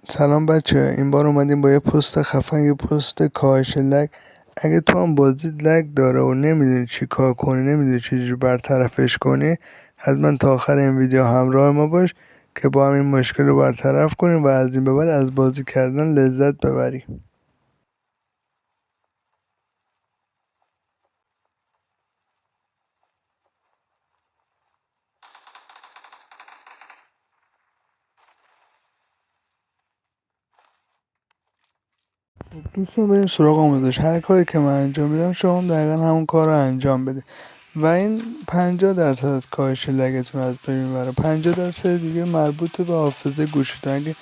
سلام بچه، این بار اومدیم با یه پست خفن، یه پست کاهش لگ. اگه تو هم بازیت لگ داره و نمیدونی چی کار کنی، نمیدونی چجوری برطرفش کنی، حتما تا آخر این ویدیو همراه ما باش که با هم این مشکل رو برطرف کنیم و از این به بعد از بازی کردن لذت ببری. دوستان بریم سراغ آموزش. هر کاری که من انجام میدم شما هم دقیقا همون کار رو انجام بده و این 50% کاهش لگتون از بین میبره. 50% دیگه مربوط به حافظه گوشیتون. اگه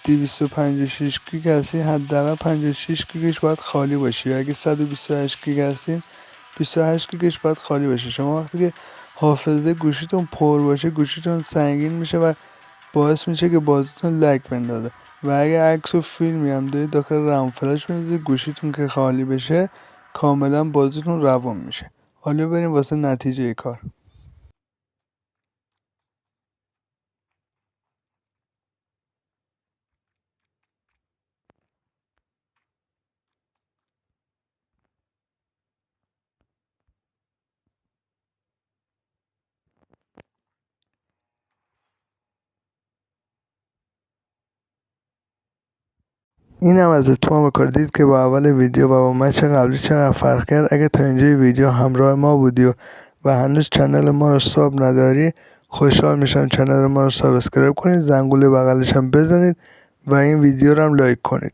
256 گیگ هستی حداقل 56 گیگش باید خالی باشه. اگه 128 گیگ هستین 28 گیگش باید خالی باشه. شما وقتی که حافظه گوشیتون پر باشه گوشیتون سنگین میشه و باعث میشه که بازیتون لگ بندازه. و اگه عکس و فیلمی هم دارید داخل رم فلش بندازید گوشیتون که خالی بشه کاملا بازیتون روون میشه. حالا بریم واسه نتیجه کار. این هم از اتمام کار. دید که با اول ویدیو و با مچ قبلی چقدر فرق کرد. اگه تا اینجای ویدیو همراه ما بودی و هنوز چنل ما رو ساب نداری، خوشحال میشم چنل ما رو سابسکرایب کنید، زنگوله بغلش هم بزنید و این ویدیو رو هم لایک کنید.